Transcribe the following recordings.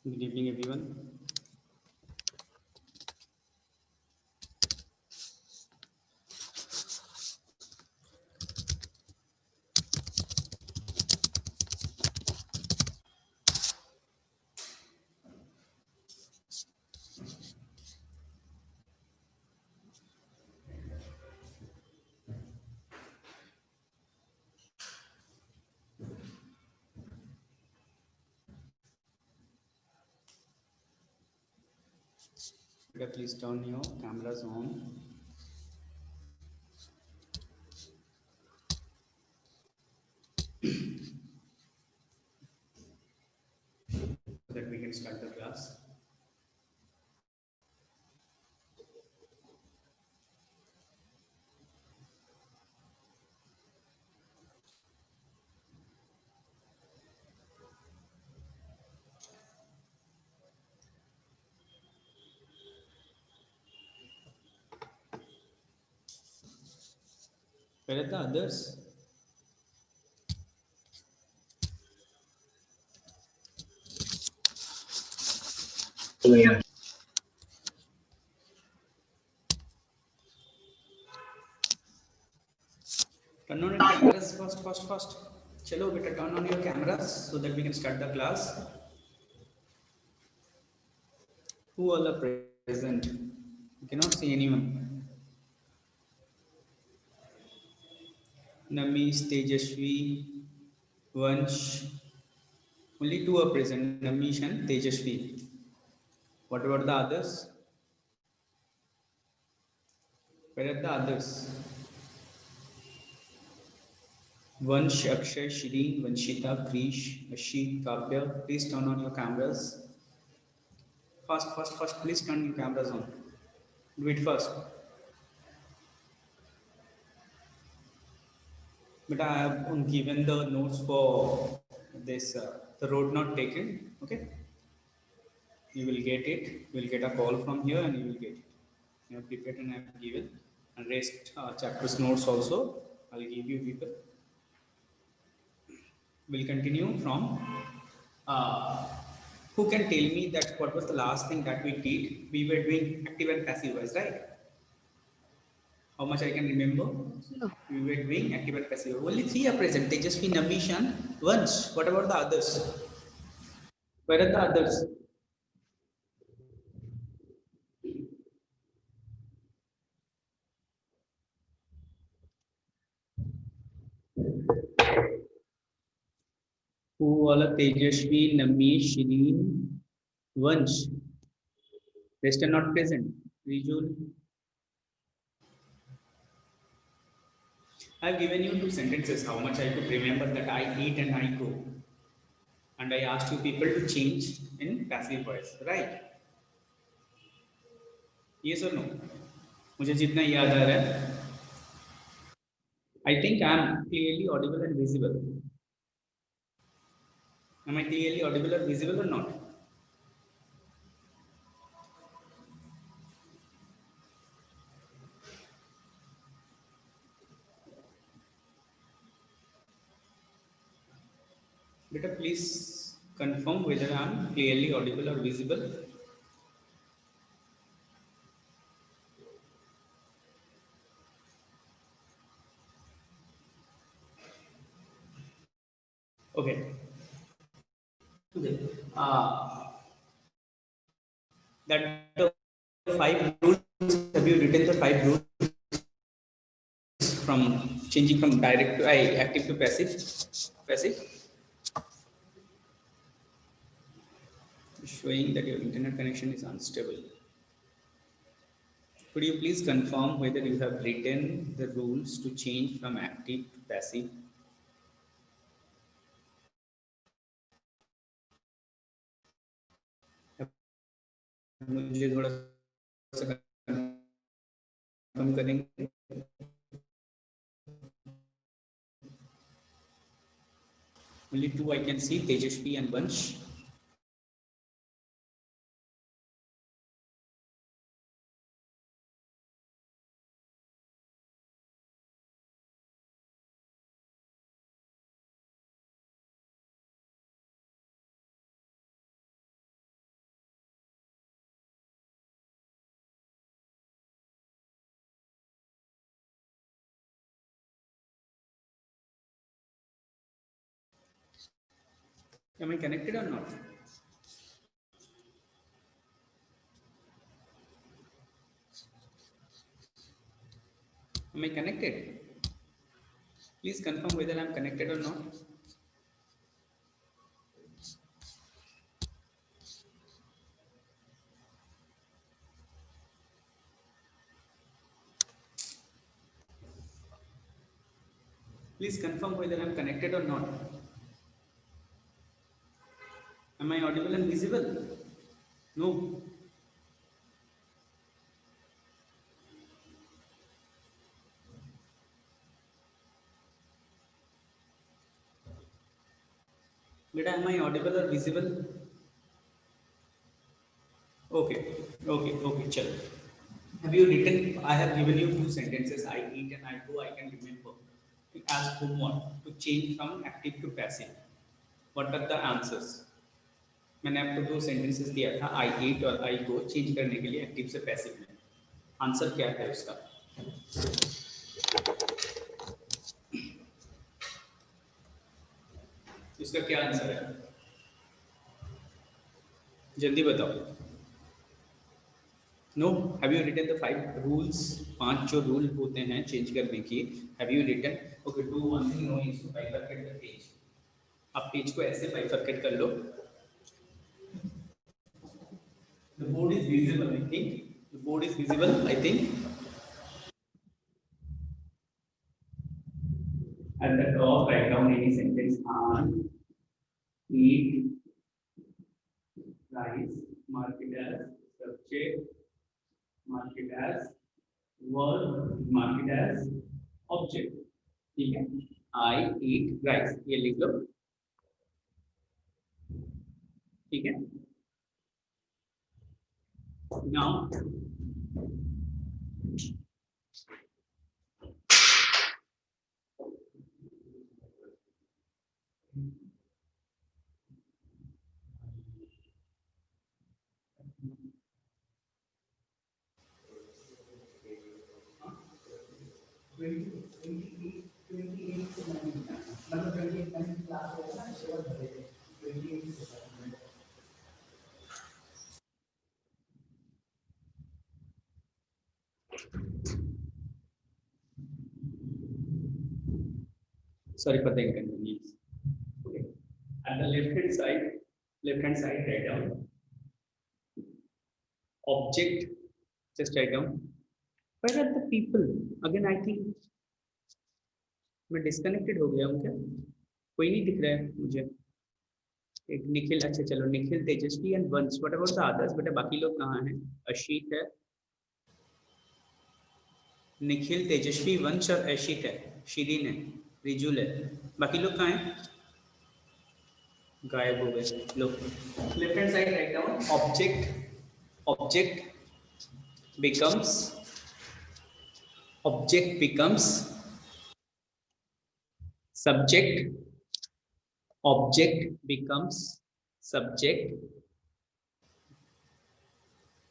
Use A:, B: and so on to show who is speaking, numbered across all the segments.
A: Good evening, everyone. Please turn your cameras on. So that we can start the class. Where are the others?
B: Yeah.
A: Turn on your cameras first. Chalo, beta, turn on your cameras so that we can start the class. Who all are present? You cannot see anyone. Namish, Tejashvi, Vansh. Only two are present, Namish and Tejashvi. What about the others? Where are the others? Vansh, Akshay, Shireen, Vanshita, Krish, Ashit, Kavya. Please turn on your cameras. First. Please turn your cameras on. Do it first. But I have given the notes for this, the road not taken. Okay. You will get it. You will get a call from here and you will get it. You have prepared and I have given. And rest chapters notes also. I'll give you people. We'll continue from. Uh, who can tell me that what was the last thing that we did? We were doing active and passive voice, right? How much I can remember?
C: No.
A: We were doing active and passive. Only three are present. Tejasvi, Namish, and Vansh. What about the others? Where are the others? Who all are Tejasvi, Namish, Shireen, Vansh? Rest are not present. Rijul. I've given you two sentences. How much I could remember that I eat and I go. And I asked you people to change in passive voice, right? Yes or no? मुझे जितना याद आ रहा है. I think I am clearly audible and visible. Am I clearly audible or visible or not? Better please confirm whether I am clearly audible or visible. Okay. Okay. That the five rules, have you written the five rules from changing from direct to active to passive? Passive. Showing that your internet connection is unstable. Could you please confirm whether you have written the rules to change from active to passive? मुझे थोड़ा सा confirm करेंगे. Only two I can see, Tejashvi and Vansh. Am I connected or not? Am I connected? Please confirm whether I am connected or not. Please confirm whether I am connected or not. Am I audible and visible? No. Beta, am I audible or visible? Okay, okay, chalo. Have you written? I have given you two sentences. I eat and I go. I can remember. As homework to change from active to passive. What are the answers? मैंने आपको दो sentences दिया था, आई ईट और आई गो, change करने के लिए active से पैसिव में। आंसर क्या है उसका? इसका क्या आंसर है? जल्दी बताओ। No, have you written the 5 rules? 5 जो रूल होते हैं चेंज करने की, have you written? Okay, do one thing, no is to bifurcate the page. आप पेज को ऐसे बाइफरकेट कर लो। The board is visible, I think. The board is visible, I think. At the top, write down any sentence on eat, rice, mark it as subject, mark it as verb, mark it as object. ठीक है? I eat rice. ये लिख लो। ठीक है? Now, sorry for the inconvenience. Okay. At the left hand side, write down object. Just write down. Where are the people? Again, I think मैं disconnected हो गया हूँ क्या? कोई नहीं दिख रहा है मुझे। एक निखिल, अच्छा चलो, निखिल, तेजस्वी एंड वंश। What about the others? बेटा बाकी लोग कहाँ हैं? अशीत है, निखिल, तेजस्वी, वंश और अशीत है, शिरीन है, रिजुल है। बाकी लोग कहाँ हैं? गायब हो गए लोग। Left hand side write down object becomes subject, object becomes subject,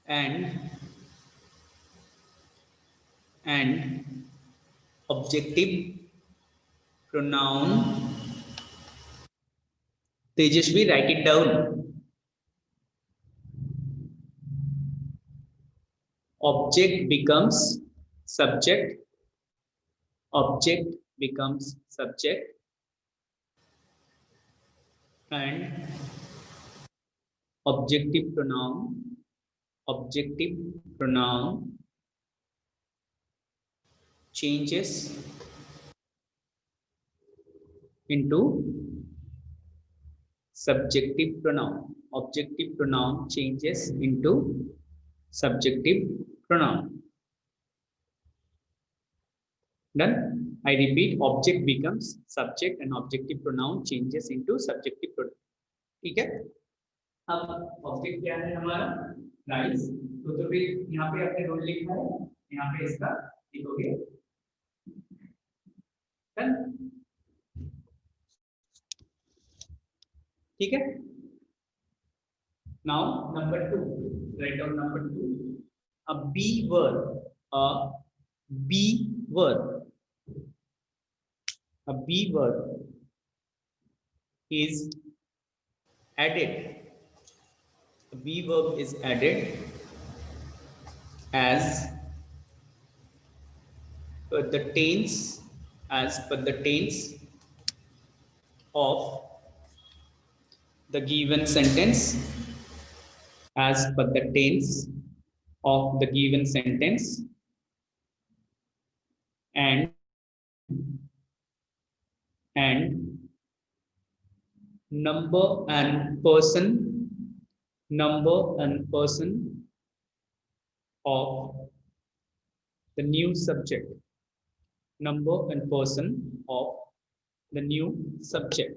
A: and objective pronoun. Tejasvi, write it down. Object becomes subject, object becomes subject, and objective pronoun changes into subjective pronoun. Objective pronoun changes into subjective pronoun. Done? I repeat, object becomes subject and objective pronoun changes into subjective pronoun. ठीक है? अब object क्या है हमारा? Rice. तो फिर यहाँ पे आपने रोल लिखा है, यहाँ पे इसका लिखोगे। डन? ठीक है? Now number 2, write down number 2. A B word, is added. The be verb is added as per the tense, as per the tense of the given sentence, as per the tense of the given sentence, and number and person of the new subject, number and person of the new subject.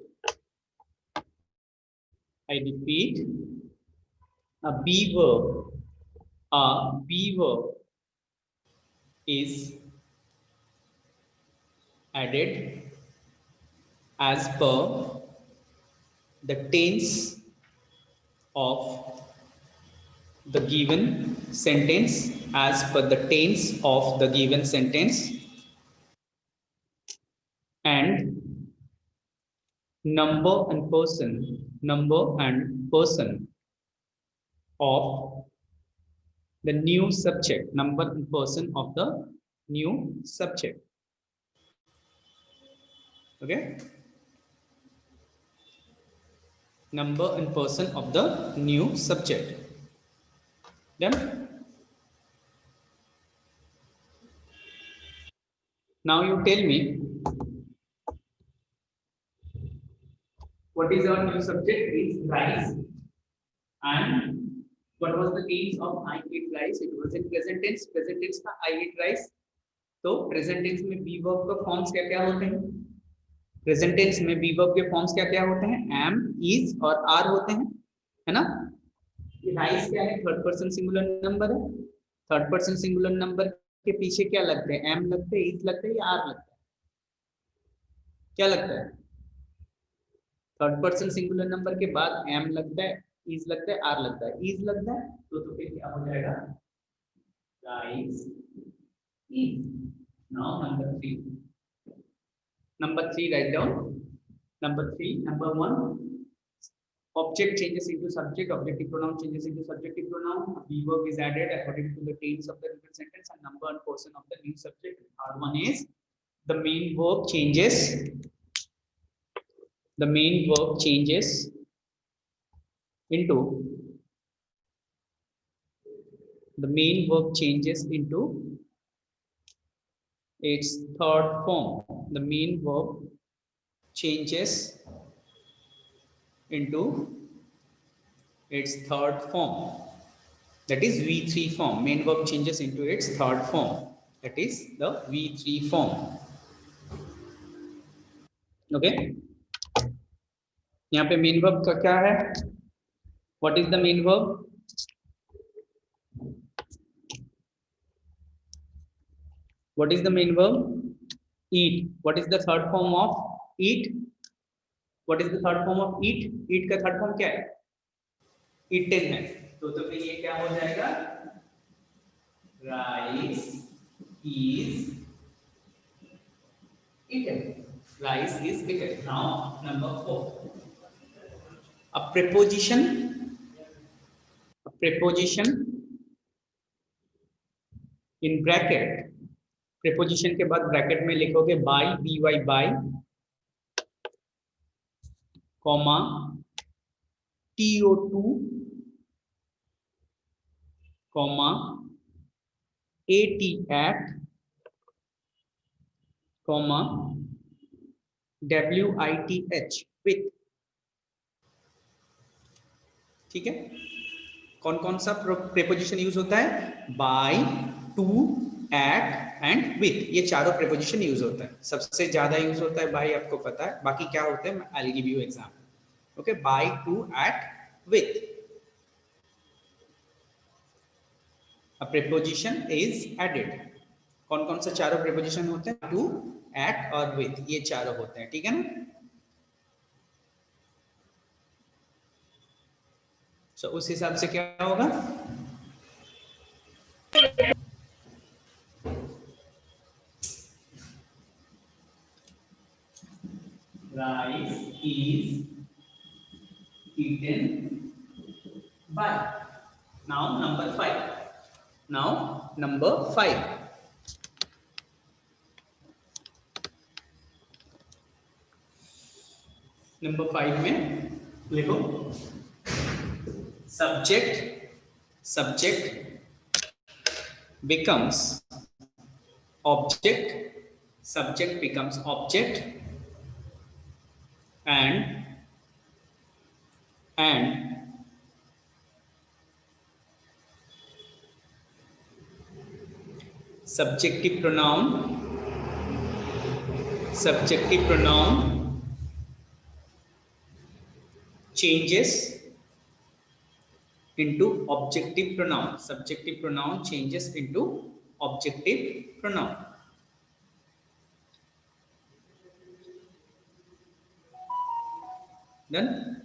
A: I repeat, a be verb, is added as per the tense of the given sentence, as per the tense of the given sentence, and number and person of the new subject, number and person of the new subject. Okay, number and person of the new subject. Then now you tell me, what is our new subject? Is rice. And what was the tense of I eat rice? It was in present tense. Present tense था I eat rice. तो present tense में B verb का forms क्या क्या होते हैं? Present tense में B verb के फॉर्म्स क्या क्या होते हैं? एम, इज और आर होते हैं, है ना? राइस क्या है? थर्ड पर्सन सिंगुलर नंबर है। थर्ड पर्सन सिंगुलर नंबर के पीछे क्या लगते हैं? एम लगते हैं, इज लगते हैं या आर लगता है? क्या लगता है? थर्ड पर्सन सिंगुलर नंबर के बाद एम लगता है, इज लगता है, आर लगता है। इज लगता है तो फिर क्या हो जाएगा? Rice is. Now number 3. Number 3, write down. Number 3, number 1. Object changes into subject. Objective pronoun changes into subjective pronoun. Be verb is added according to the tense of the given sentence and number and person of the new subject. Third one is the main verb changes. The main verb changes into. The main verb changes into its third form. The main verb changes into its third form. That is V3 form. Main verb changes into its third form. That is the V3 form. Okay. यहाँ पे main verb का क्या है? What is the main verb? What is the main verb? Eat. What is the third form of eat? What is the third form of eat? Eat का third form क्या है? Eaten है। तो फिर ये क्या हो जाएगा? Rice is eaten. Rice is eaten. Now number 4. A preposition in bracket. Preposition के बाद ब्रैकेट में लिखोगे by, by, by, comma, to2, comma, at, comma, with, with. ठीक है? कौन कौन सा प्रेपोजिशन यूज होता है? By, to, at and with. ये चारों प्रेपोजिशन यूज होता है। सबसे ज्यादा यूज होता है बाय, आपको पता है। बाकी क्या होते हैं I will give you example. Okay, by, to, at, with. A preposition is added. कौन कौन सा चारों प्रेपोजिशन होते हैं? टू, एट और विथ, ये चारों होते हैं। ठीक है ना? So, उस हिसाब से क्या होगा? Rice is eaten. eaten by. Now number 5. Now number 5. Number 5 में लिखो subject becomes object, subject becomes object, and subjective pronoun changes into objective pronoun. Subjective pronoun changes into objective pronoun. Done?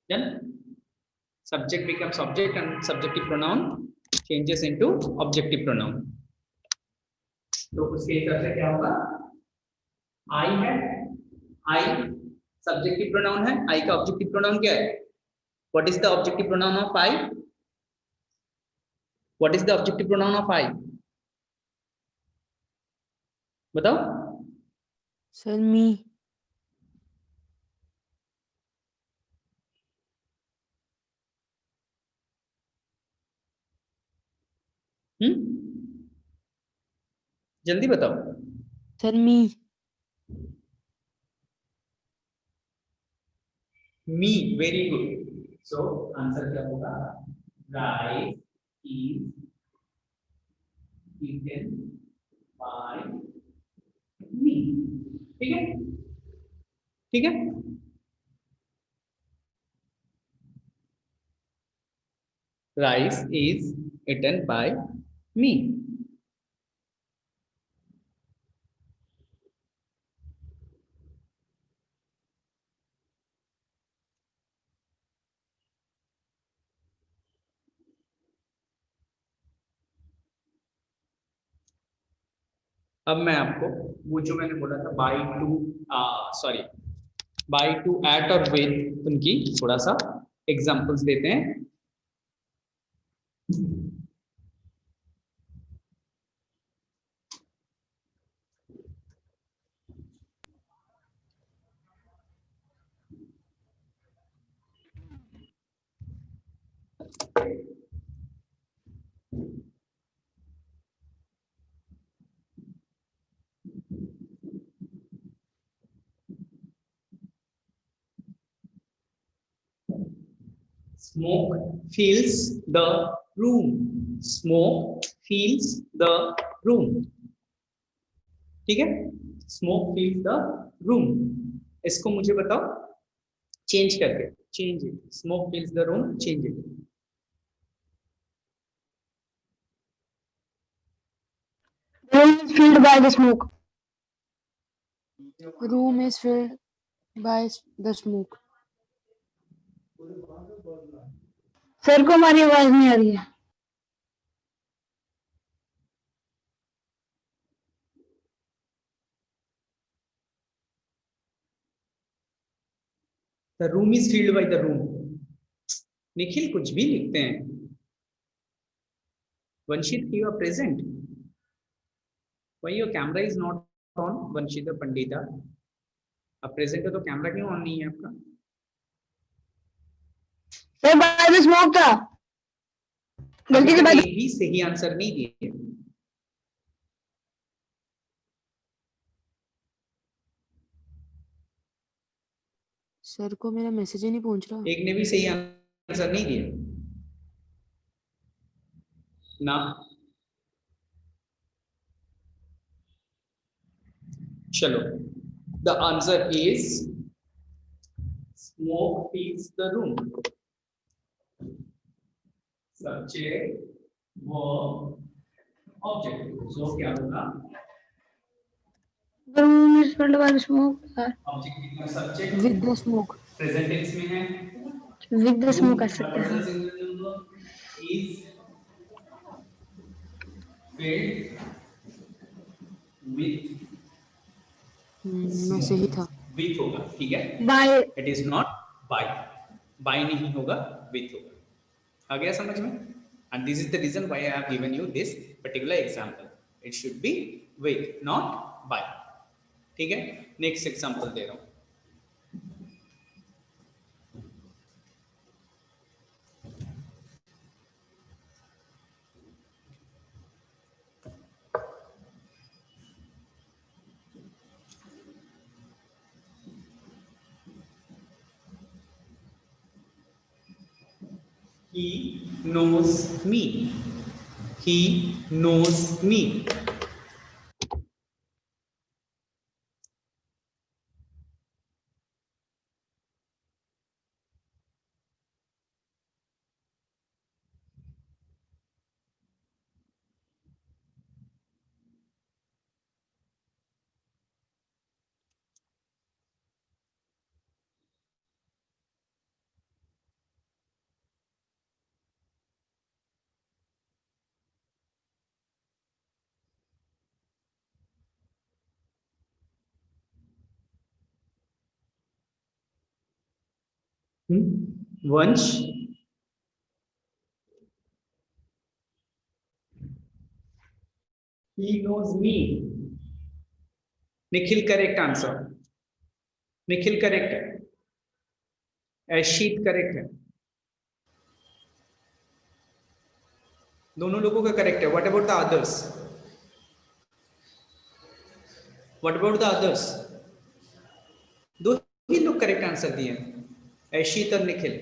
A: Done? Subject becomes object and subjective pronoun changes into objective pronoun. तो उसके हिसाब से क्या होगा? I है, I subjective pronoun है, I का objective pronoun क्या है? What is the objective pronoun of I? What is the objective pronoun of I? बताओ?
C: Sir, me.
A: जल्दी बताओ.
C: Sir, me.
A: Me, very good. So answer क्या होगा? Rice is eaten by me. ठीक है? ठीक है? Rice is eaten by me. अब मैं आपको वो जो मैंने बोला था बाय टू एट और विद उनकी थोड़ा सा एग्जांपल्स देते हैं. Smoke fills the room. Smoke fills the room. ठीक है? Smoke fills the room. इसको मुझे बताओ चेंज करके. Change it. Smoke fills the room. Change it.
C: Room is filled by the smoke. Room is filled by the smoke. Sir को हमारी आवाज नहीं आ रही है.
A: The room is filled by the room. Nikhil कुछ भी लिखते हैं. Vanshit, you are present. Why your camera is not on? Vanshita Pandita. अब प्रेजेंट है तो कैमरा क्यों ऑन नहीं है आपका?
C: सर बाय द स्मोक था. गलती से
A: एक भी सही आंसर नहीं दिए.
C: सर को मेरा मैसेज ही नहीं पहुंच रहा.
A: एक ने भी सही आंसर नहीं दिया ना. चलो, the answer is smoke fills the room. Subject verb object. So क्या होगा?
C: The room is filled by the smoke.
A: Object में subject
C: With the smoke.
A: Present tense में है.
C: With the smoke कर सकते हैं.
A: is filled with
D: में से ही था
A: with होगा, ठीक है,
C: By
A: it is not by नहीं होगा, with होगा। आ गया समझ में? And this is the reason why I have given you this particular example, it should be with not by, ठीक है। नेक्स्ट एग्जांपल दे रहा हूं। He knows me. He knows me. Vansh, he knows me. Nikhil, correct answer. Nikhil correct है, Ashit correct है, दोनों लोगों का करेक्ट है। What about the others? What about the others? दो ही लोग करेक्ट आंसर दिए हैं, अशीत और Nikhil.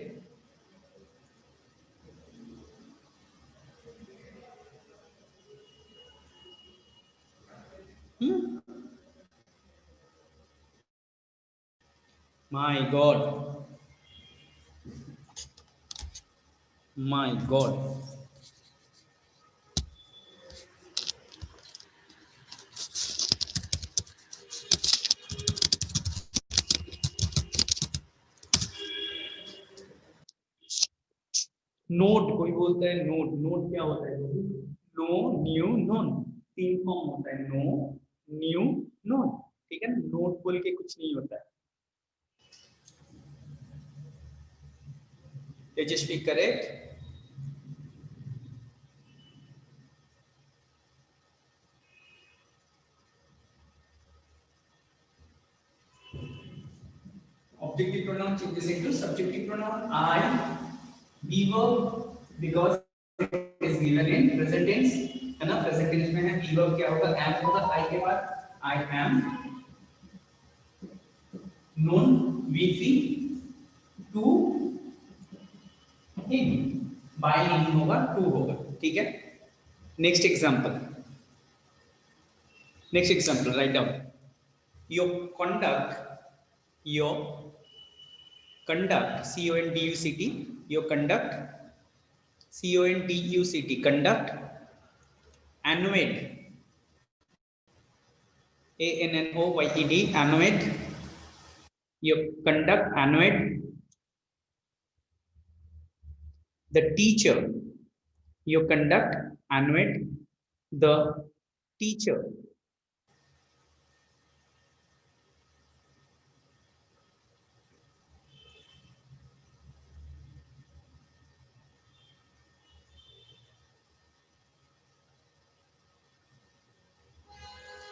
A: My God, my God. Note, कोई बोलता है नोट, नोट क्या होता है? नो, न्यू, नोन, तीन फॉर्म होता है, नो, न्यू, नोन, ठीक है। नोट बोल के कुछ नहीं होता है। तेजस्वी correct, objective pronoun changes into subjective pronoun I, be verb because it is given in present tense, है ना। present tense में है, be verb क्या होगा? am होगा I के बाद, I am known with the to him, by नहीं होगा, to होगा, ठीक है। Next example, next example write down. your conduct, your conduct, C-O-N-D-U-C-T, your conduct, C-O-N-D-U-C-T, conduct, annoyed, A-N-N-O-Y-E-D, annoyed, your conduct annoyed the teacher, your conduct annoyed the teacher,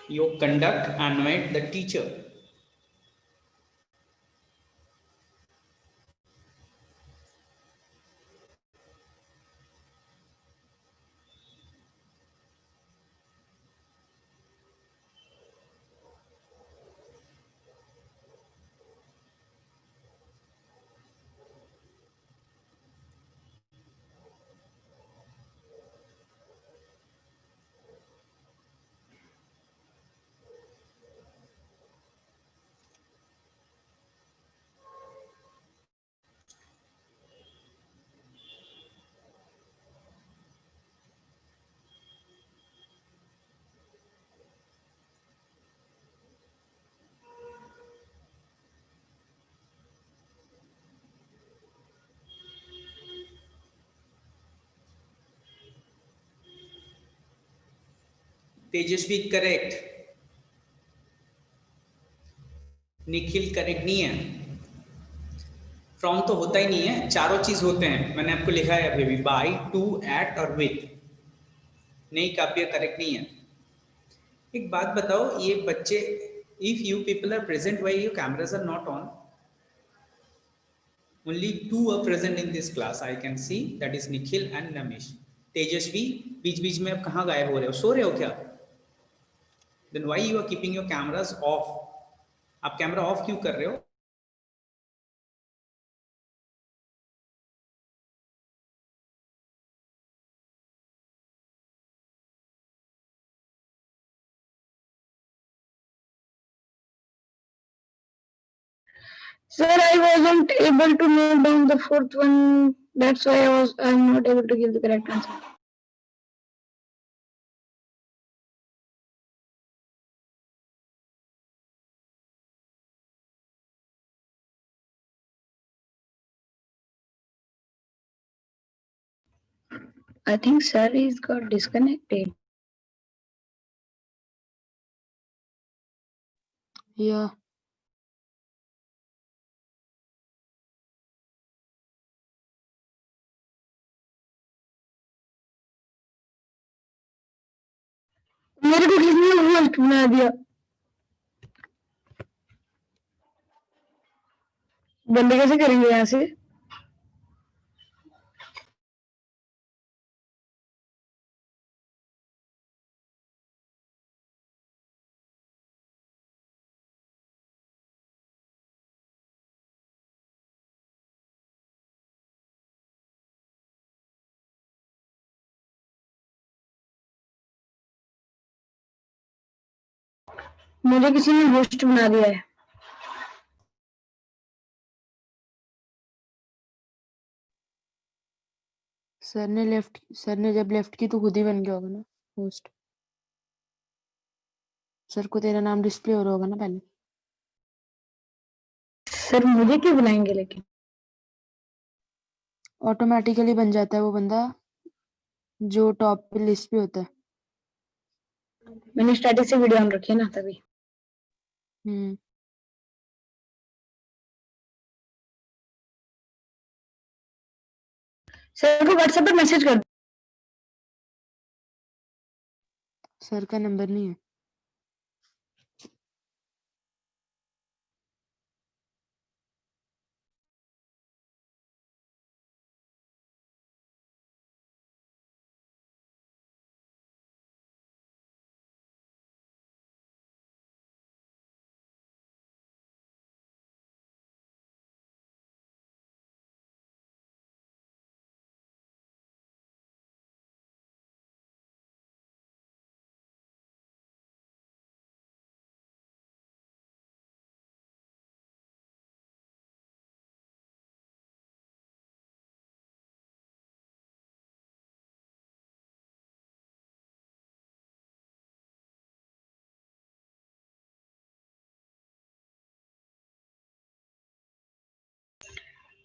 A: your conduct annoyed the teacher। Tejashwi correct, Nikhil correct नहीं है, from तो होता ही नहीं है, चारों चीज होते हैं, मैंने आपको लिखा है अभी भी, बाय, टू, एट और विथ। नहीं काव्य करेक्ट नहीं है। एक बात बताओ, ये बच्चे, if you people are present, why your cameras are not on? Only two are present in this class. I can see that is Nikhil and Namish. तेजस्वी बीच बीच में आप कहाँ गायब हो रहे हो, सो रहे हो क्या? Then why you are keeping your cameras off? आप कैमरा ऑफ क्यों कर रहे हो?
C: Sir, I wasn't able to note down the fourth one. That's why I'm not able to give the correct answer. I think sir is got disconnected.
D: Yeah.
C: मेरे को किसी ने host बना दिया, बंदे कैसे करेंगे यहाँ से? मुझे किसी ने होस्ट बना दिया है।
D: सर ने जब लेफ्ट की तो खुद ही बन गया होगा ना होस्ट। सर को तेरा नाम डिस्प्ले हो रहा होगा ना पहले।
C: सर मुझे क्यों बुलाएंगे लेकिन?
D: ऑटोमेटिकली बन जाता है वो बंदा जो टॉप पे लिस्ट पे होता है।
C: मैंने स्टैटिक से वीडियो ऑन रखी है ना तभी। सर को व्हाट्सएप पे मैसेज कर दो।
D: सर का नंबर नहीं है।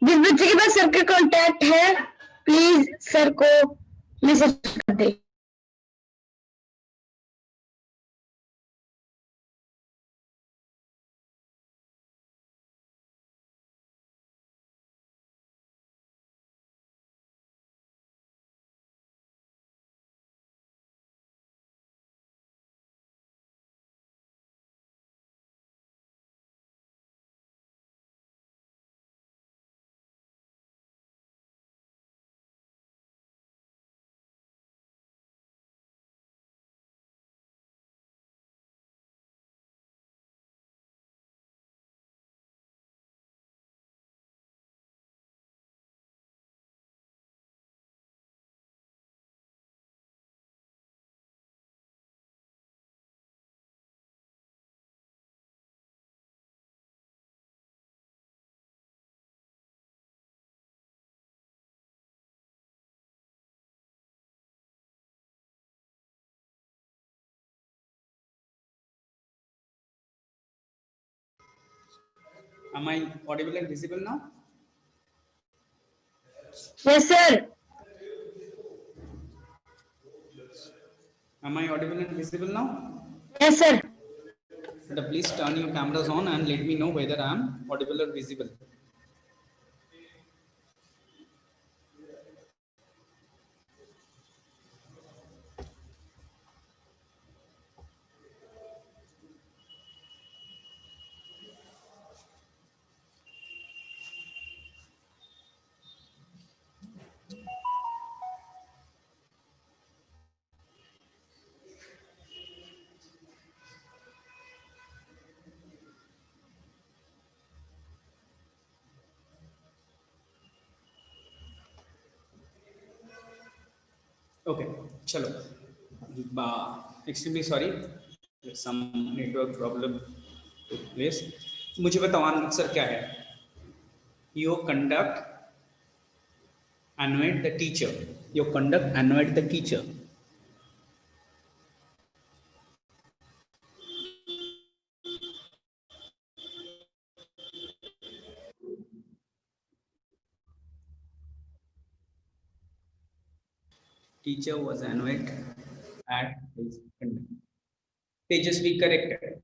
C: जिस बच्चे के पास सर के कांटेक्ट है प्लीज सर को मैसेज कर दे।
A: Am I audible and visible now?
C: Yes sir.
A: Am I audible and visible now?
C: Yes, sir.
A: Please turn your cameras on and let me know whether I am audible or visible. Okay, chalo. Extremely sorry, there's some network problem took place. मुझे बताओ answer क्या है? Your conduct annoyed the teacher. Your conduct annoyed the teacher. Teacher was annoyed at his conduct. Tejasvi corrected.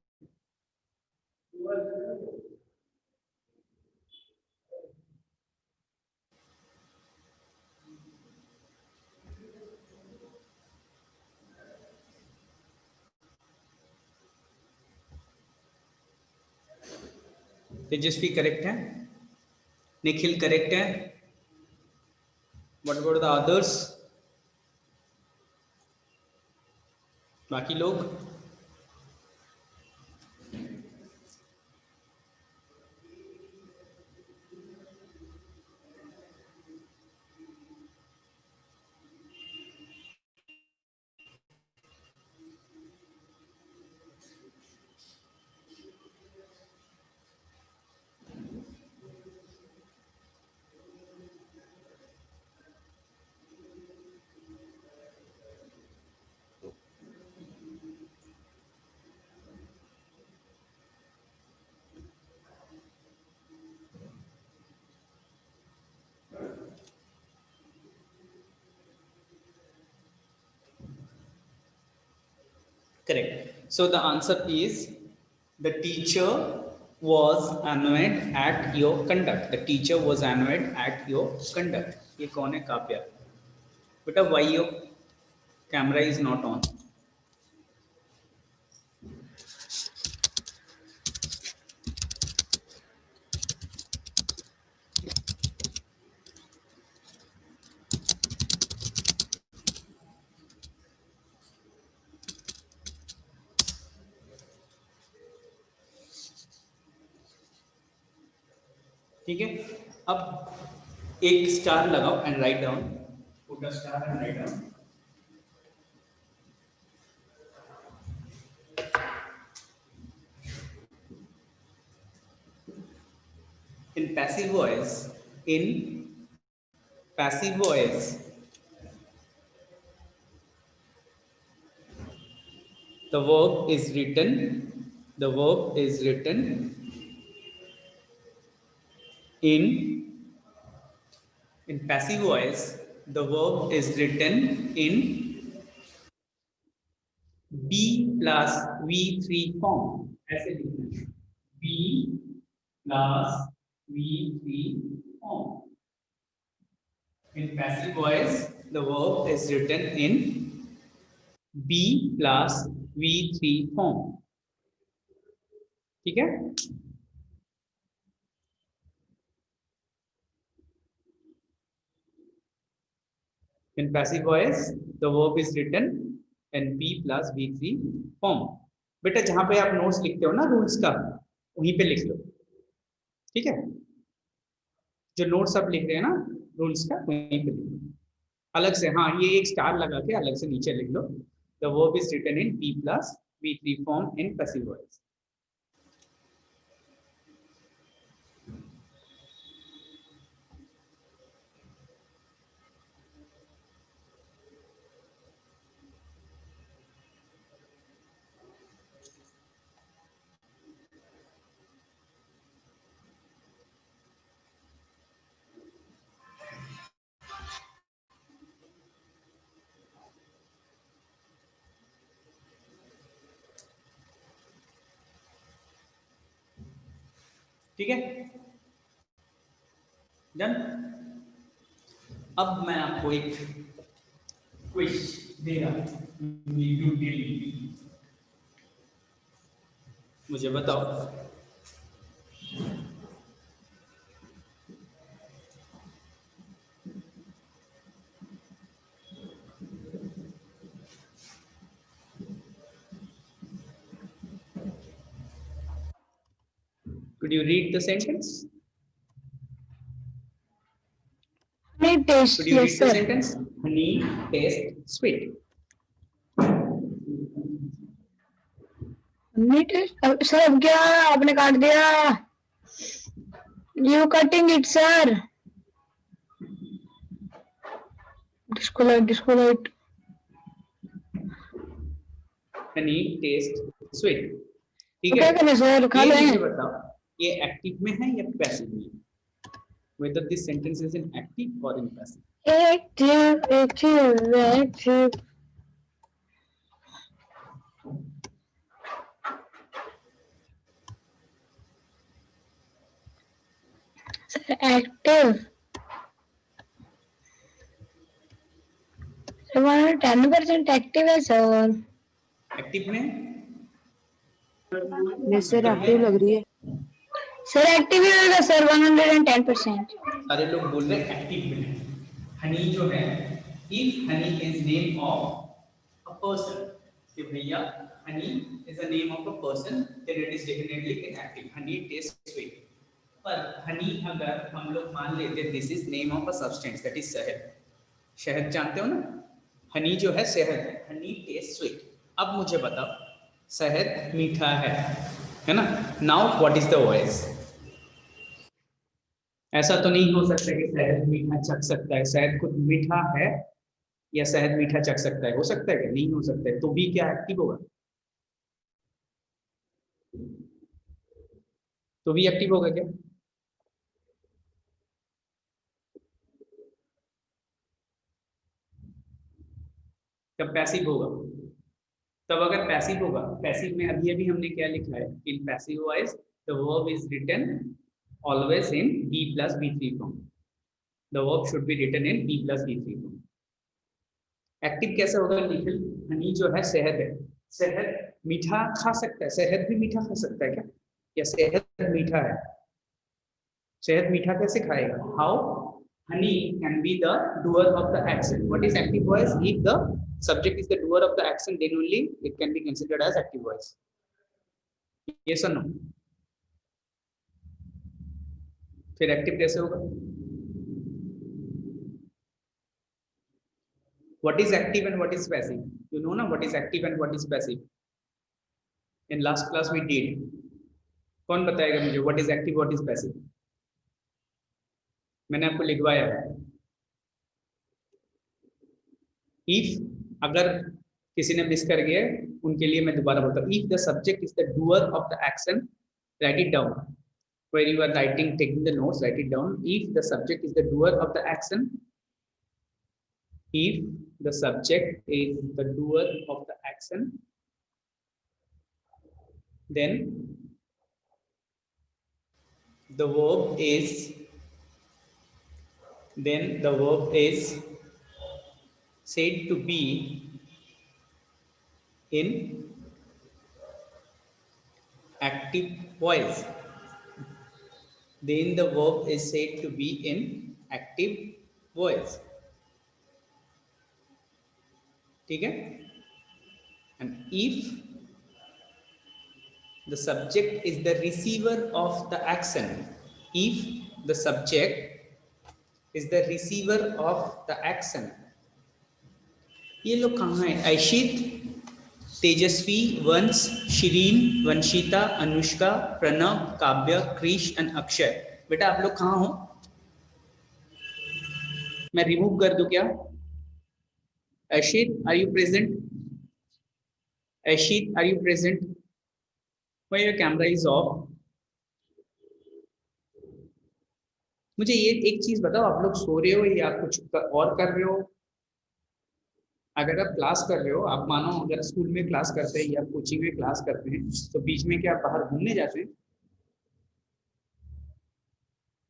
A: Tejashwi correct है, Nikhil correct है. What about the others? बाकी लोग? Correct. So the answer is the teacher was annoyed at your conduct. The teacher was annoyed at your conduct. ये कौन है काव्या? बेटा why your camera is not on? ठीक है, अब एक स्टार लगाओ and write down. Put a star and write down. In passive voice, in passive voice, the verb is written. The verb is written in passive voice. The verb is written in be plus V3 form. ऐसे लिखना है. Be plus V3 form. In passive voice, the verb is written in be plus V3 form. ठीक है? In passive voice, the verb is written in P plus V3 form. बेटा जहां पे आप notes लिखते हो ना रूल्स का, वहीं पे लिख लो. ठीक है, जो नोट्स आप लिख रहे हैं ना रूल्स का, वहीं पे लिख लो अलग से. हाँ, ये एक स्टार लगा के अलग से नीचे लिख लो. The verb is written in P plus V3 form in passive voice. ठीक है, डन। अब मैं आपको एक क्विज दे रहा हूं, मुझे बताओ could you read the sentence?
C: Honey taste,
A: Could you
C: yes
A: read the
C: sir.
A: sentence? Honey tastes sweet.
C: Honey taste, sir अब क्या आपने काट दिया? You cutting it sir. Disco light.
A: Honey tastes sweet. ठीक
C: तो
A: है,
C: क्या करें सर, खा
A: ये
C: लें?
A: मुझे बताओ ये एक्टिव में है या पैसिव में? Whether this sentence is in active or in passive?
C: Active. Sir, active. 10% active है सर।
A: एक्टिव में
D: नहीं सर एक्टिव लग रही है।
C: सर एक्टिव ही होगा सर 110%।
A: सारे लोग बोल रहे हैं एक्टिव में। हनी जो है, if honey is name of a person, कि भैया honey is a name of a person, then it is definitely in active. Honey taste sweet. पर हनी अगर हम लोग मान लेते this is name of a substance, that is शहद। शहद जानते हो ना, हनी जो है शहद है, हनी टेस्ट स्वीट। अब मुझे बताओ शहद मीठा है ना? Now what is the voice? ऐसा तो नहीं हो सकता कि शहद मीठा चख सकता है। शहद खुद मीठा है या शहद मीठा चख सकता है? हो सकता है क्या? नहीं हो सकता है। तो भी क्या एक्टिव होगा? तो भी एक्टिव होगा क्या? तब पैसिव होगा। तब अगर पैसिव होगा, पैसिव में अभी अभी हमने क्या लिखा है? In passive voice the verb is written always in be plus V three form. The verb should be written in be plus V three form. Active कैसे होगा निखिल? हनी जो है शहद है, शहद मीठा खा सकता है। शहद भी मीठा खा सकता है क्या? या शहद मीठा है? शहद मीठा कैसे खाएगा? How Honey can be the doer of the action. What is active voice? If the subject is the doer of the action, then only it can be considered as active voice. Yes or no? फिर active कैसे होगा? What is active and what is passive? You know ना what is active and what is passive? In last class we did. कौन बताएगा मुझे what is active, what is passive? मैंने आपको लिखवाया है। If अगर किसी ने मिस कर गया उनके लिए मैं दोबारा बोलता हूँ। If the subject is the doer of the action, right it down. Where you are writing, taking the notes, write it down. If the subject is the doer of the action, if the subject is the doer of the action, then the verb is said to be in active voice. Then the verb is said to be in active voice. ठीक है? And if the subject is the receiver of the action, if the subject is the receiver of the action, ये लोग कहाँ हैं? ऐशित, तेजस्वी, वंश, शिरीन, वंशिता, अनुष्का, प्रणव, काव्य, Krrish and Akshay. बेटा आप लोग कहाँ हो? मैं रिमूव कर दूं क्या? Aishit, are you present? Aishit, are you present? Why your camera is off? मुझे ये एक चीज बताओ, आप लोग सो रहे हो या कुछ और कर रहे हो? अगर आप क्लास कर रहे हो, आप मानो अगर स्कूल में क्लास करते हैं या कोचिंग में क्लास करते हैं, तो बीच में क्या आप बाहर घूमने जाते हैं?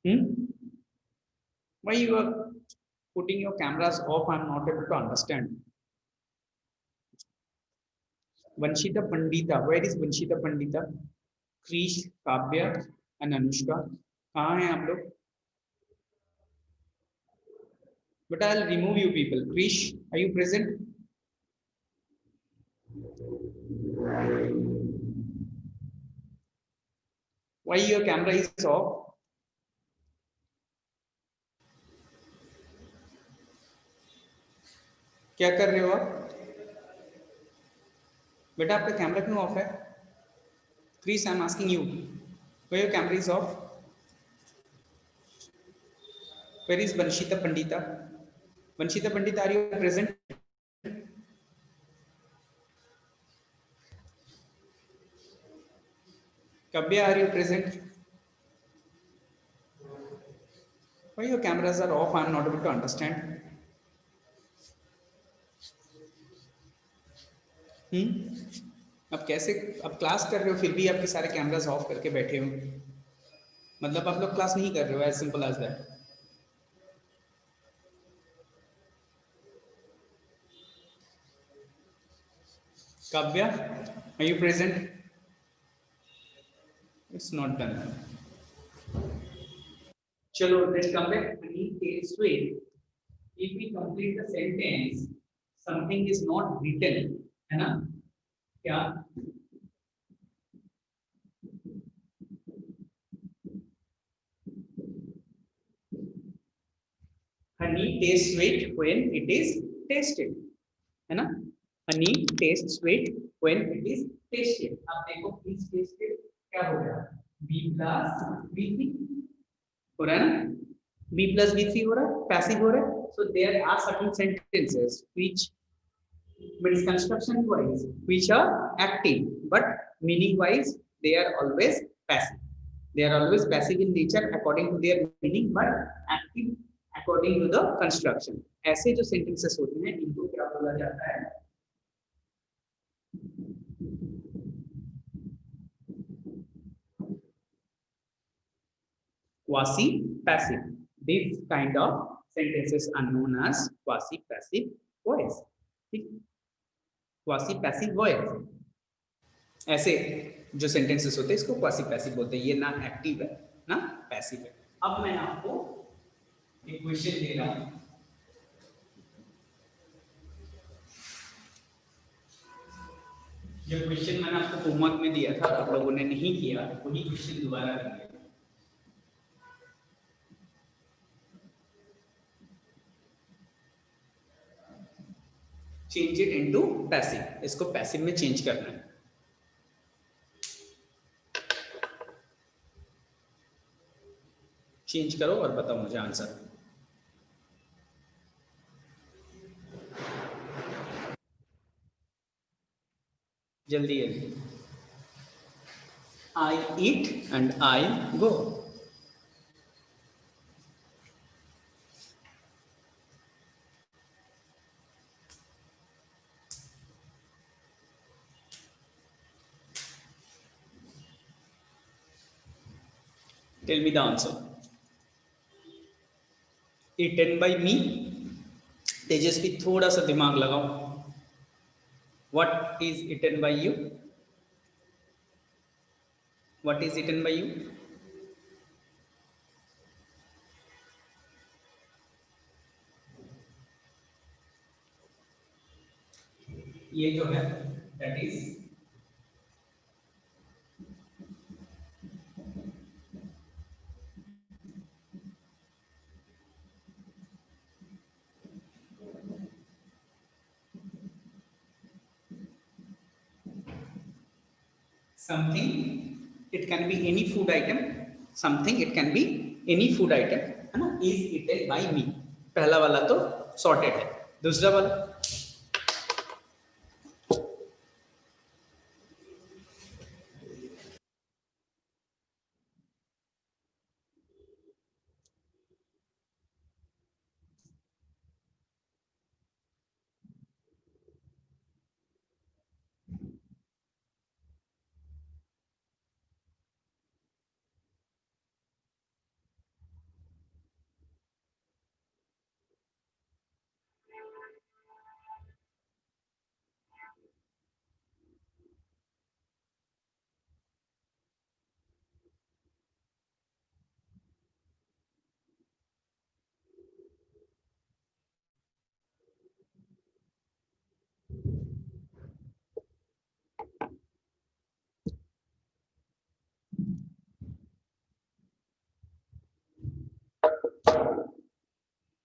A: Why you are putting your cameras off? I'm not able to understand. Vanshita Pandita, where is Vanshita Pandita? Krish, Kavya and Anushka, कहाँ हैं आप लोग? But I'll remove you people. Krish, are you present? Why your camera is off? क्या कर रहे हो आप? बेटा आपका कैमरा क्यों ऑफ है? Krish, I'm asking you. Why your camera is off? Where is Vanshita Pandita? Vanshita Pandita, are you present? Kavya, are you present? Why your cameras are off? I'm not able to understand. अब कैसे, अब class कर रहे हो फिर भी आपके सारे कैमरास ऑफ करके बैठे हो, मतलब आप लोग क्लास नहीं कर रहे हो, as simple as that. Kavya, are you present? It's not done. Chalo, let's come back. This way, if we complete the sentence, something is not written, है ना? क्या? Honey tastes sweet when it is tasted, है ना? Honey tastes sweet when it is tasted. अब देखो is tasted क्या हो गया? B plus B3 हो रहा है ना? B plus B3 हो रहा है, passive हो रहा है. So there are certain sentences which means construction wise which are active, but meaning wise they are always passive. They are always passive in nature according to their meaning, but active according to the construction. ऐसे जो sentences होते हैं इनको क्या बोला जाता है? Quasi-passive. These kind of sentences are known as quasi-passive voice. Quasi-passive voice. ऐसे जो sentences होते हैं इसको quasi-passive बोलते हैं. ये ना active है ना passive है. अब मैं आपको एक क्वेश्चन दे रहा हूँ. ये क्वेश्चन मैंने आपको होमवर्क में दिया था, आप लोगों ने नहीं किया, वही क्वेश्चन दोबारा करिए. Change it into passive. इसको पैसिव में चेंज करना है. चेंज करो और बताओ मुझे आंसर. जल्दी जल्दी. I eat and I go. Tell me the answer. Eaten by me. तेजस्वी थोड़ा सा दिमाग लगाओ. What is eaten by you? What is eaten by you? ये जो है that is something. It can be any food item. Something, it can be any food item, है ना? Is eaten by me. पहला वाला तो sorted है. दूसरा वाला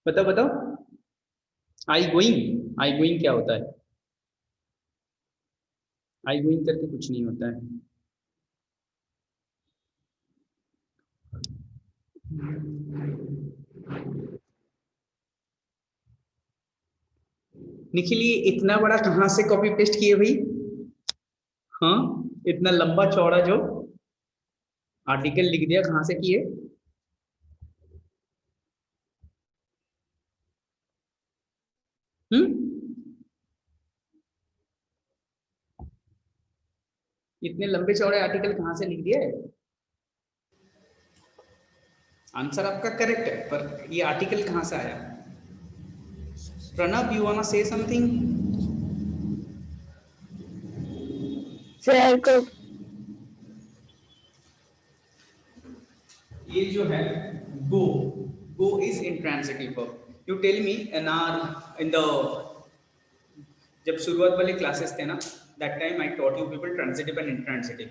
A: बताओ बताओ, आई गोइंग क्या होता है? आई गोइंग करके कुछ नहीं होता है। निखिल ये इतना बड़ा कहाँ से कॉपी पेस्ट किए भाई? हाँ, इतना लंबा चौड़ा जो आर्टिकल लिख दिया, कहाँ से किए? इतने लंबे चौड़े आर्टिकल कहाँ से लिख दिया है? आंसर आपका करेक्ट है, पर ये आर्टिकल कहाँ से आया? Pranab, you want say something?
C: Sir को
A: ये जो है go, go is intransitive verb. You tell me in the जब शुरुआत वाले क्लासेस थे ना, that time I taught you people transitive and intransitive,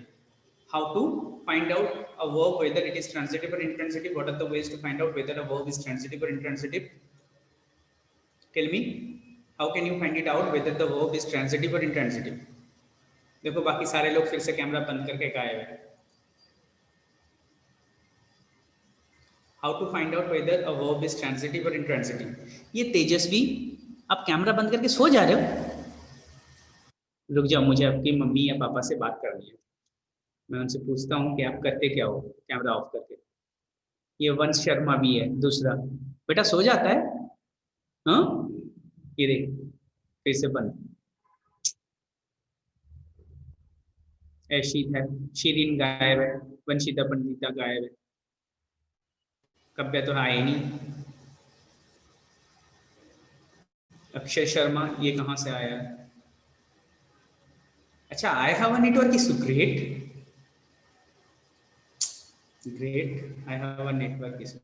A: how to find out a verb whether it is transitive or intransitive. What are the ways to find out whether a verb is transitive or intransitive? Tell me, how can you find it out whether the verb is transitive or intransitive? देखो बाकी सारे लोग फिर से camera बंद करके गायब है। How to find out whether a verb is transitive or intransitive? ये तेजस्वी, आप कैमरा बंद करके सो जा रहे हो? रुक जाओ, मुझे आपकी मम्मी या पापा से बात करनी है। मैं उनसे पूछता हूँ कि आप करते क्या हो कैमरा ऑफ करके। ये वंश शर्मा भी है दूसरा, बेटा सो जाता है। हाँ, ये देख फिर से बंद। ऐशीत है, शिरीन गायब है, वंशिता पंडिता गायब है, कव्य तो आए नहीं, अक्षय शर्मा ये कहाँ से आया है? अच्छा, I have a network issue. Great great, I have a network issue.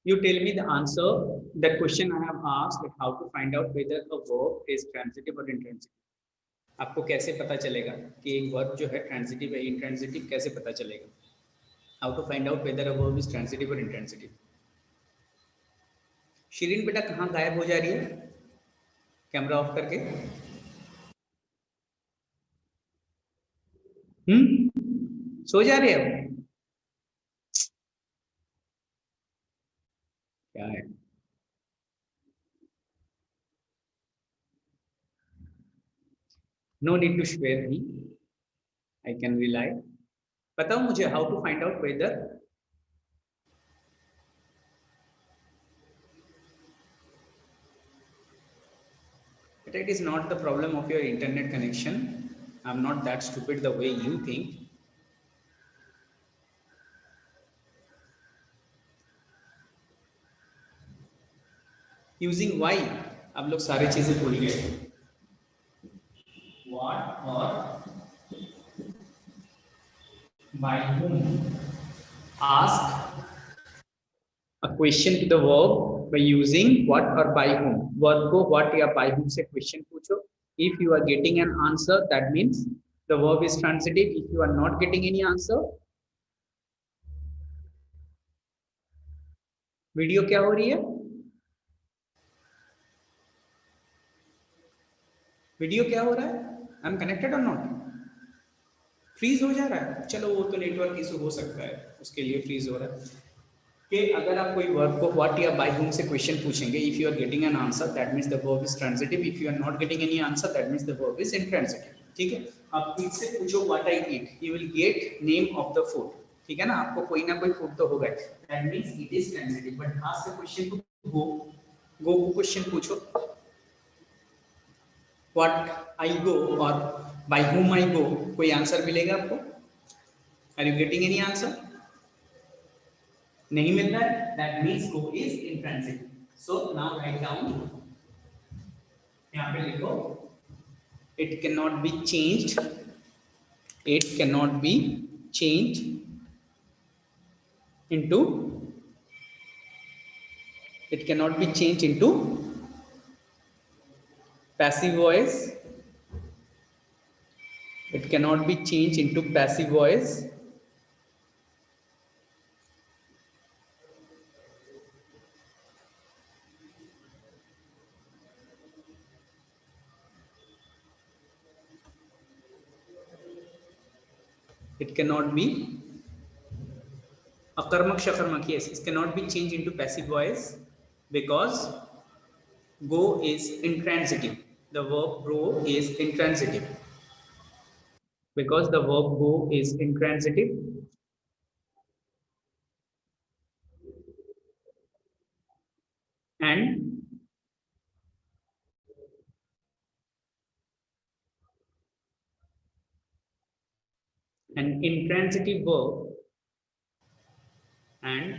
A: You tell me the answer. That question I have asked, that how to find out whether a verb is transitive or intransitive. आपको कैसे पता चलेगा कि एक verb जो है transitive है intransitive, कैसे पता चलेगा? How to find out whether a verb is transitive और इंट्रांजिटिव। शिरीन बेटा कहाँ गायब हो जा रही है कैमरा ऑफ करके? सो जा रहे हो क्या है? No need to swear me, I can rely. बताओ मुझे, how to find out whether it is not the problem of your internet connection. I'm not that stupid the way you think. Using why आप लोग सारी चीजें भूल गए। What or by whom? Ask a question to the verb by using what or by whom. Verb को what या by whom से question पूछो। If you are getting an answer, that means the verb is transitive. If you are not getting any answer, video क्या हो रही है? Video क्या हो रहा है? आई एम कनेक्टेड और नॉट? फ्रीज हो जा रहा है? चलो वो तो नेटवर्क इशू हो सकता है, उसके लिए फ्रीज हो रहा है। कि अगर आप कोई वर्ब को व्हाट या बाय whom से क्वेश्चन पूछेंगे, if you are getting an answer that means the verb is transitive, if you are not getting any answer that means the verb is intransitive. ठीक है, आप किड से पूछो what I eat, you will get name of the food. ठीक है ना, आपको कोई ना कोई फूड तो होगा, that means it is transitive. But ask the question to go, go को क्वेश्चन पूछो व्हाट आई गो और बाय whom आई गो, कोई आंसर मिलेगा आपको? Are you getting any answer? नहीं मिल रहा है, that means go is intransitive. So now write down, यहाँ पे लिखो it can not be changed, it can not be changed into, it can not be changed into passive voice, it cannot be changed into passive voice It cannot be akarmak shakarmak. Yes, it cannot be changed into passive voice because go is intransitive. The verb go is intransitive. Because the verb go is intransitive, and an intransitive verb and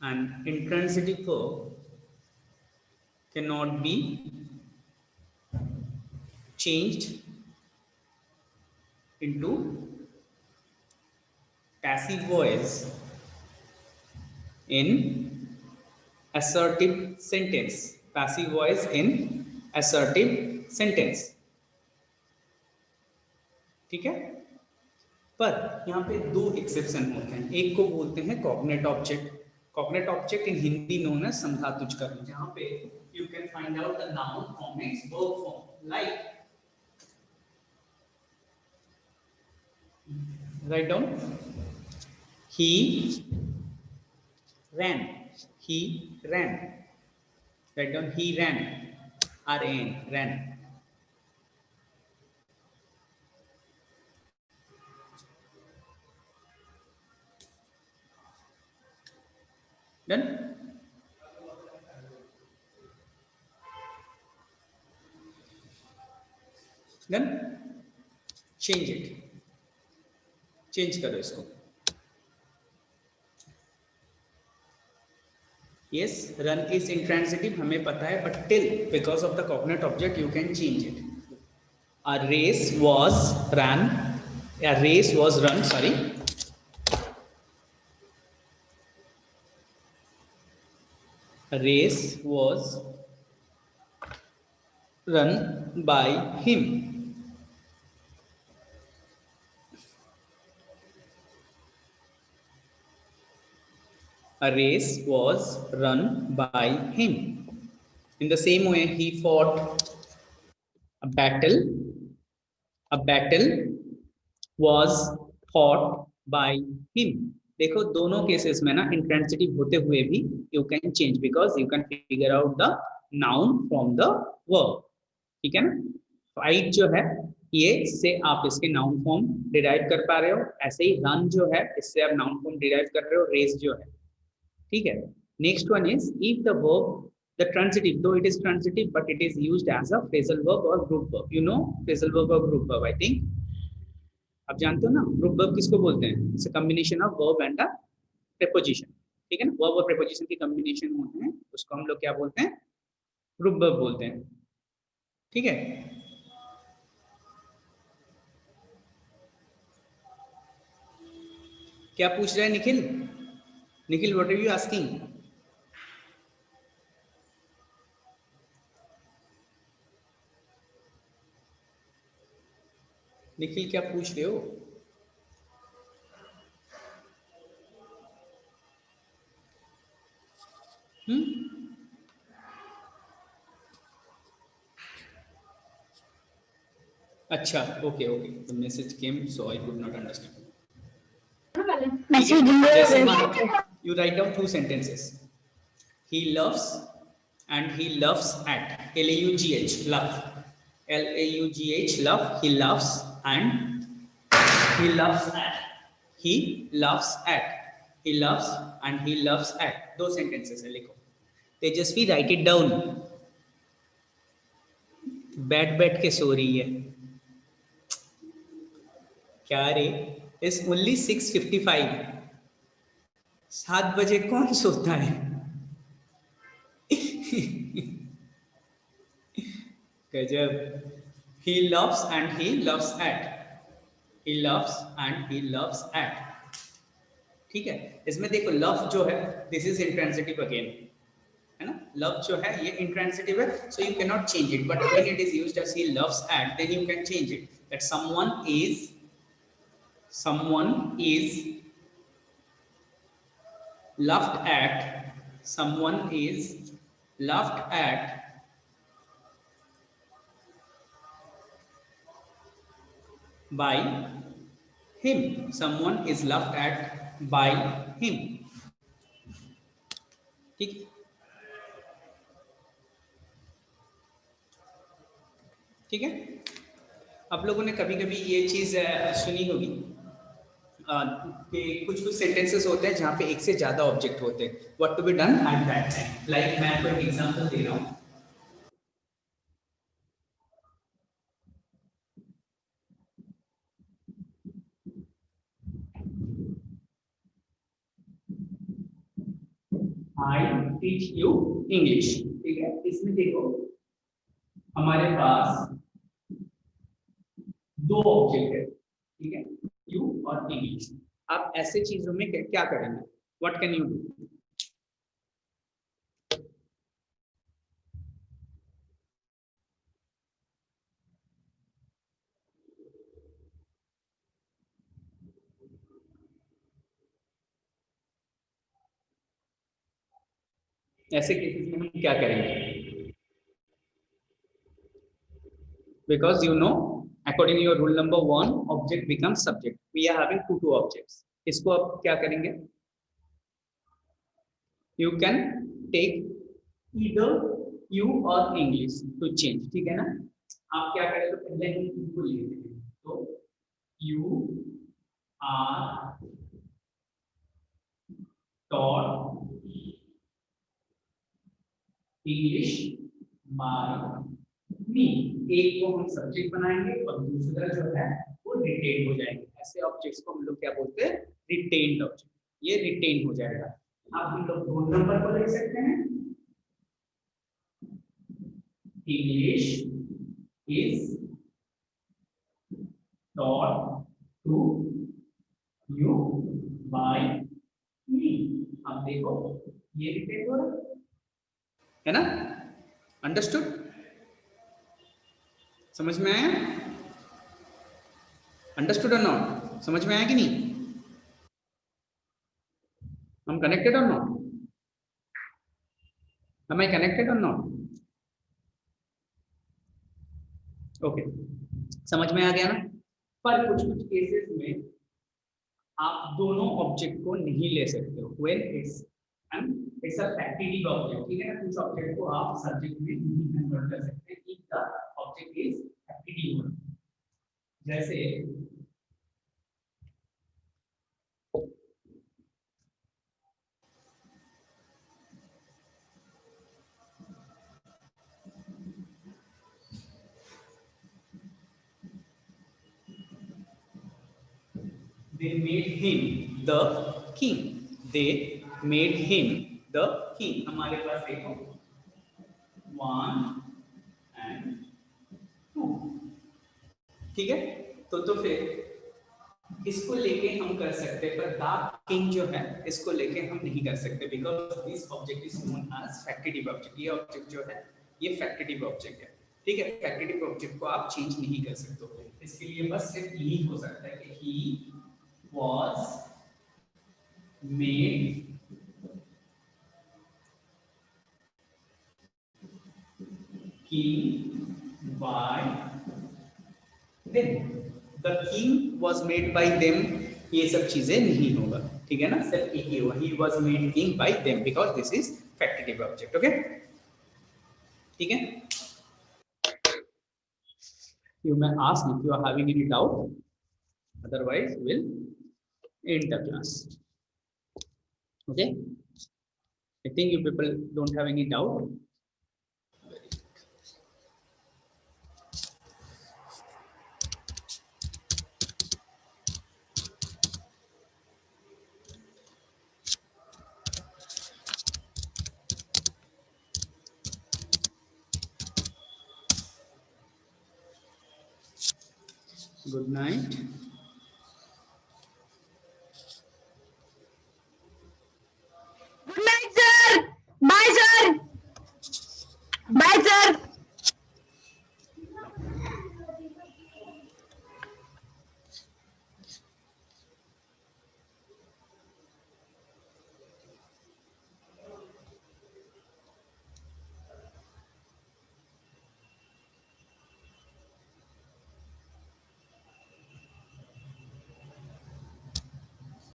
A: an intransitive verb cannot be changed into passive voice in assertive sentence. Passive voice in assertive sentence. ठीक है, पर यहाँ पे दो exception होते हैं. एक को बोलते हैं cognate object. Cognate object in Hindi known है संधातुज कर्म, जहाँ पे you can find out the noun form it's verb form. Like write down he ran. He ran. Write down he ran. R-A-N, ran. Done? Done? Change it. Change करो इसको. Yes, run is intransitive, हमें पता है, but till because of the cognate object you can change it. A race was run. A race was run. Sorry. A race was run by him. A race was run by him. In the same way, he fought a battle. A battle was fought by him. देखो दोनों cases में ना intransitive होते हुए भी you can change because you can figure out the noun from the verb. ठीक है ना. फाइट जो है ये से आप इसके नाउन फॉर्म डिराइव कर पा रहे हो. ऐसे ही रन जो है इससे आप नाउन फॉर्म डिराइव कर रहे हो. रेस जो है. ठीक है. Next one is if the verb the transitive, though it is transitive, but it is used as a phrasal verb or group verb. You know phrasal verb or group verb, I think. आप जानते हो ना group verb किसको बोलते हैं? It's a combination of verb and a preposition. ठीक है ना. verb और preposition की combination होते हैं, उसको हम लोग क्या बोलते हैं? group verb बोलते हैं. ठीक है. क्या पूछ रहे हैं Nikhil? Nikhil, what are you asking? Nikhil क्या पूछ रहे हो? अच्छा, okay okay. The message came, so I could not understand. You write down two sentences. He loves and he loves at. L-A-U-G-H, love. L-A-U-G-H, love. He loves and he loves at. He loves at. He loves and he loves at. दो sentences है, लिखो. तेजस्वी, write it down. बैठ के सो रही है. क्या रे? It's only 6:55. 7 बजे कौन सोता है? गजब. He loves and he loves at. He loves and he loves at. ठीक है. इसमें देखो love जो है this is intransitive again, है ना. love जो है ये intransitive है, so you cannot change it. But when it is used as he loves at, then you can change it. That someone is laughed at. Someone is laughed at by him. Someone is laughed at by him. ठीक ठीक है. आप लोगों ने कभी कभी ये चीज सुनी होगी कि कुछ कुछ सेंटेंसेस होते हैं जहाँ पे एक से ज्यादा ऑब्जेक्ट होते हैं. What to be done at that time. Like मैं आपको एक एग्जांपल दे रहा हूँ. I teach you English. ठीक है. इसमें देखो हमारे पास दो ऑब्जेक्ट है. ठीक है. यू और इंग्लिश. आप ऐसे चीजों में क्या करेंगे? What can you do? ऐसे केसेस में हम क्या करेंगे? Because you know, according to your rule number 1, object becomes subject. We are having two objects. इसको आप क्या करेंगे? You can take either you or English to change. ठीक है ना? आप क्या करें? तो पहले हम इनको लेते हैं. तो you are taught English by me. एक को हम सब्जेक्ट बनाएंगे और दूसरा जो है वो रिटेन हो जाएंगे. ऐसे ऑब्जेक्ट्स को हम लोग क्या बोलते हैं? Retained object. ये रिटेन हो जाएगा. आप हम लोग रोल नंबर को लिख सकते हैं. English is taught to you by me. अब देखो ये रिटेन हो रहा है ना? अंडरस्टूड? समझ में आया? अंडरस्टूड और नॉट? समझ में आया कि नहीं? हम कनेक्टेड और not? Am I connected or not? Okay. समझ में आ गया ना? पर कुछ कुछ केसेस में आप दोनों ऑब्जेक्ट को नहीं ले सकते हो. When it's a factitive object. ठीक है ना? कुछ ऑब्जेक्ट को आप सब्जेक्ट में नहीं कन्वर्ट कर सकते if the object is factitive. जैसे they made him the king. They made him the king. हमारे पास देखो 1 and 2. ठीक है. तो फिर इसको लेके हम कर सकते हैं, पर द किंग जो है इसको लेके हम नहीं कर सकते because this object is known as factitive object. ये ऑब्जेक्ट जो है ये फैक्टिटिव ऑब्जेक्ट है. ठीक है. फैक्टिटिव ऑब्जेक्ट को आप चेंज नहीं कर सकते हो. इसके लिए बस सिर्फ यही हो सकता है कि ही was made king by them. The king was made by them. ये सब चीजें नहीं होगा. ठीक है ना? सिर्फ एक ही होगा. He was made king by them because this is factitive object. Okay? ठीक है? You may ask if you are having any doubt. Otherwise, we'll end the class. Okay? I think you people don't have any doubt. Good night.